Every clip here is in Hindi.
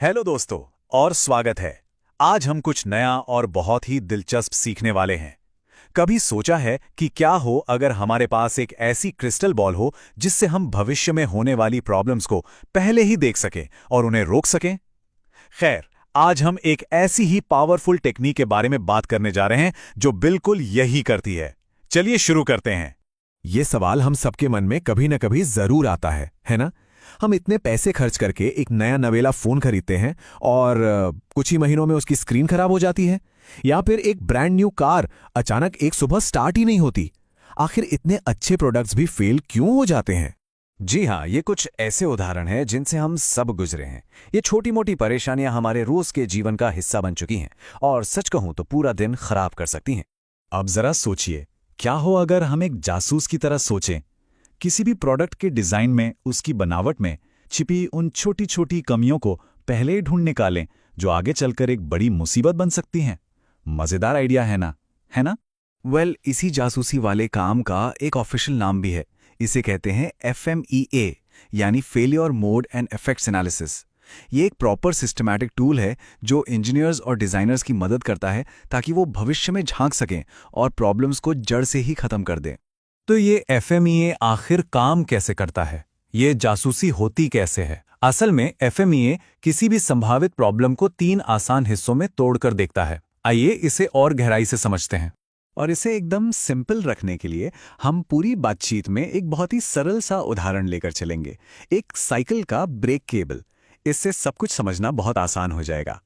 हेलो दोस्तों, और स्वागत है। आज हम कुछ नया और बहुत ही दिलचस्प सीखने वाले हैं। कभी सोचा है कि क्या हो अगर हमारे पास एक ऐसी क्रिस्टल बॉल हो जिससे हम भविष्य में होने वाली प्रॉब्लम्स को पहले ही देख सकें और उन्हें रोक सकें? खैर, आज हम एक ऐसी ही पावरफुल टेक्निक के बारे में बात करने जा रहे हैं जो बिल्कुल यही करती है। चलिए शुरू करते हैं। ये सवाल हम सबके मन में कभी न कभी जरूर आता है ना? हम इतने पैसे खर्च करके एक नया नवेला फोन खरीदते हैं और कुछ ही महीनों में उसकी स्क्रीन खराब हो जाती है, या फिर एक ब्रांड न्यू कार अचानक एक सुबह स्टार्ट ही नहीं होती। आखिर इतने अच्छे प्रोडक्ट्स भी फेल क्यों हो जाते हैं? जी हाँ, ये कुछ ऐसे उदाहरण हैं जिनसे हम सब गुजरे हैं। ये छोटी मोटी परेशानियां हमारे रोज के जीवन का हिस्सा बन चुकी हैं और सच कहूं तो पूरा दिन खराब कर सकती हैं। अब जरा सोचिए, क्या हो अगर हम एक जासूस की तरह सोचें, किसी भी प्रोडक्ट के डिजाइन में, उसकी बनावट में छिपी उन छोटी छोटी कमियों को पहले ही ढूंढ निकालें जो आगे चलकर एक बड़ी मुसीबत बन सकती हैं। मजेदार आइडिया है ना? इसी जासूसी वाले काम का एक ऑफिशियल नाम भी है। इसे कहते हैं FMEA, यानी failure mode and effects analysis. ये एक प्रॉपर सिस्टमैटिक टूल है जो इंजीनियर्स और डिजाइनर्स की मदद करता है ताकि वो भविष्य में झांक सकें और प्रॉब्लम्स को जड़ से ही खत्म कर दें। तो ये FMEA आखिर काम कैसे करता है? ये जासूसी होती कैसे है? असल में FMEA किसी भी संभावित प्रॉब्लम को 3 आसान हिस्सों में तोड़कर देखता है। आइए इसे और गहराई से समझते हैं। और इसे एकदम सिंपल रखने के लिए हम पूरी बातचीत में एक बहुत ही सरल सा उदाहरण लेकर चलेंगे, एक साइकिल का ब्रेक केबल। इससे सब कुछ समझना बहुत आसान हो जाएगा।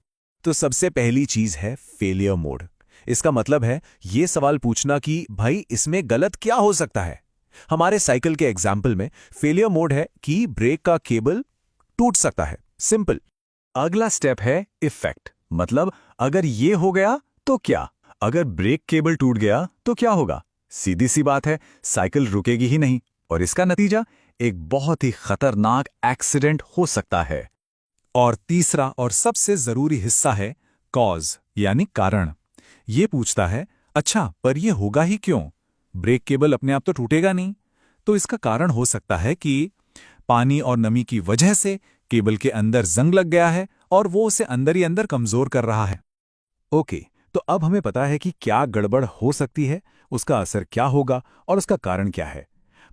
तो सबसे पहली चीज है फेलियर मोड। इसका मतलब है ये सवाल पूछना कि भाई इसमें गलत क्या हो सकता है। हमारे साइकिल के एग्जाम्पल में फेलियर मोड है कि ब्रेक का केबल टूट सकता है, सिंपल। अगला स्टेप है इफेक्ट, मतलब अगर ये हो गया तो क्या? अगर ब्रेक केबल टूट गया तो क्या होगा? सीधी सी बात है, साइकिल रुकेगी ही नहीं और इसका नतीजा एक बहुत ही खतरनाक एक्सीडेंट हो सकता है। और तीसरा और सबसे जरूरी हिस्सा है कॉज, यानी कारण। ये पूछता है, अच्छा पर ये होगा ही क्यों? ब्रेक केबल अपने आप तो टूटेगा नहीं। तो इसका कारण हो सकता है कि पानी और नमी की वजह से केबल के अंदर जंग लग गया है और वो उसे अंदर ही अंदर कमजोर कर रहा है। ओके, तो अब हमें पता है कि क्या गड़बड़ हो सकती है, उसका असर क्या होगा और उसका कारण क्या है।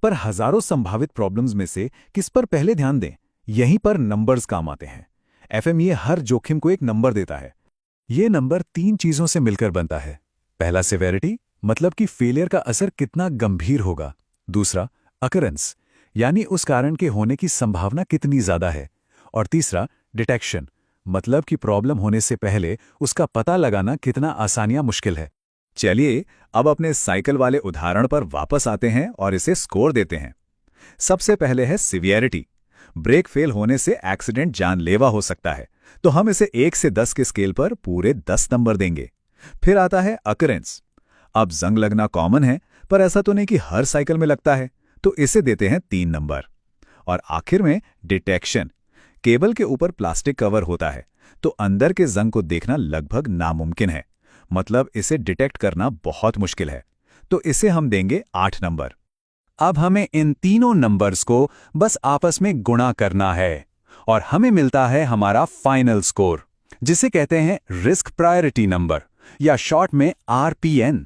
पर हजारों संभावित प्रॉब्लम्स में से किस पर पहले ध्यान दें? यहीं पर नंबर्स काम आते हैं। FMEA हर जोखिम को एक नंबर देता है। ये नंबर 3 चीजों से मिलकर बनता है। पहला सेवेरिटी, मतलब कि फेलियर का असर कितना गंभीर होगा। दूसरा अकरेंस, यानी उस कारण के होने की संभावना कितनी ज्यादा है। और तीसरा डिटेक्शन, मतलब कि प्रॉब्लम होने से पहले उसका पता लगाना कितना आसान या मुश्किल है। चलिए अब अपने साइकिल वाले उदाहरण पर वापस आते हैं और इसे स्कोर देते हैं। सबसे पहले है सिवियरिटी। ब्रेक फेल होने से एक्सीडेंट जानलेवा हो सकता है, तो हम इसे 1 से 10 के स्केल पर पूरे 10 नंबर देंगे। फिर आता है अकरेंस। अब जंग लगना कॉमन है, पर ऐसा तो नहीं कि हर साइकिल में लगता है, तो इसे देते हैं 3 नंबर। और आखिर में डिटेक्शन। केबल के ऊपर प्लास्टिक कवर होता है, तो अंदर के जंग को देखना लगभग नामुमकिन है, मतलब इसे डिटेक्ट करना बहुत मुश्किल है, तो इसे हम देंगे 8 नंबर। अब हमें इन तीनों नंबर्स को बस आपस में गुणा करना है और हमें मिलता है हमारा फाइनल स्कोर, जिसे कहते हैं रिस्क प्रायोरिटी नंबर, या शॉर्ट में RPN।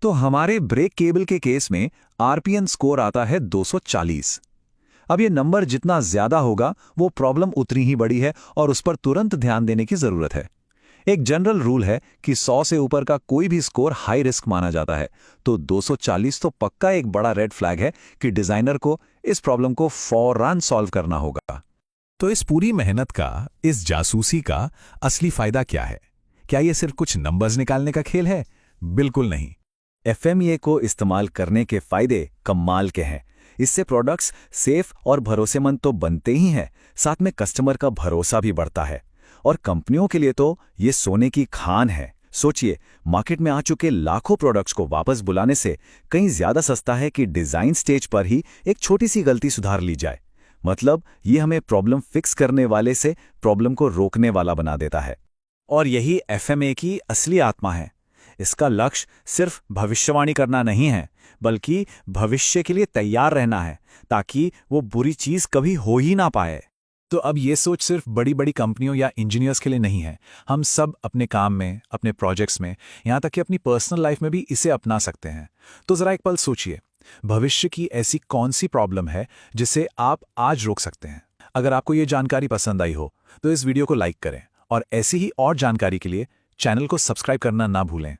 तो हमारे ब्रेक केबल के केस में RPN स्कोर आता है 240। अब ये नंबर जितना ज्यादा होगा वो प्रॉब्लम उतनी ही बड़ी है और उस पर तुरंत ध्यान देने की जरूरत है। एक जनरल रूल है कि 100 से ऊपर का कोई भी स्कोर हाई रिस्क माना जाता है, तो 240 तो पक्का एक बड़ा रेड फ्लैग है कि डिजाइनर को इस प्रॉब्लम को फौरन सॉल्व करना होगा। तो इस पूरी मेहनत का, इस जासूसी का असली फायदा क्या है? क्या ये सिर्फ कुछ नंबर्स निकालने का खेल है? बिल्कुल नहीं। FMEA को इस्तेमाल करने के फायदे कमाल के हैं। इससे प्रोडक्ट्स सेफ और भरोसेमंद तो बनते ही हैं, साथ में कस्टमर का भरोसा भी बढ़ता है। और कंपनियों के लिए तो ये सोने की खान है। सोचिए, मार्केट में आ चुके लाखों प्रोडक्ट्स को वापस बुलाने से कहीं ज्यादा सस्ता है कि डिजाइन स्टेज पर ही एक छोटी सी गलती सुधार ली जाए। मतलब ये हमें प्रॉब्लम फिक्स करने वाले से प्रॉब्लम को रोकने वाला बना देता है। और यही FMEA की असली आत्मा है। इसका लक्ष्य सिर्फ भविष्यवाणी करना नहीं है, बल्कि भविष्य के लिए तैयार रहना है, ताकि वो बुरी चीज कभी हो ही ना पाए। तो अब ये सोच सिर्फ बड़ी बड़ी कंपनियों या इंजीनियर्स के लिए नहीं है। हम सब अपने काम में, अपने प्रोजेक्ट्स में, यहाँ तक कि अपनी पर्सनल लाइफ में भी इसे अपना सकते हैं। तो ज़रा एक पल सोचिए, भविष्य की ऐसी कौन सी प्रॉब्लम है जिसे आप आज रोक सकते हैं। अगर आपको ये जानकारी पसंद आई हो तो इस वीडियो को लाइक करें और ऐसी ही और जानकारी के लिए चैनल को सब्सक्राइब करना ना भूलें।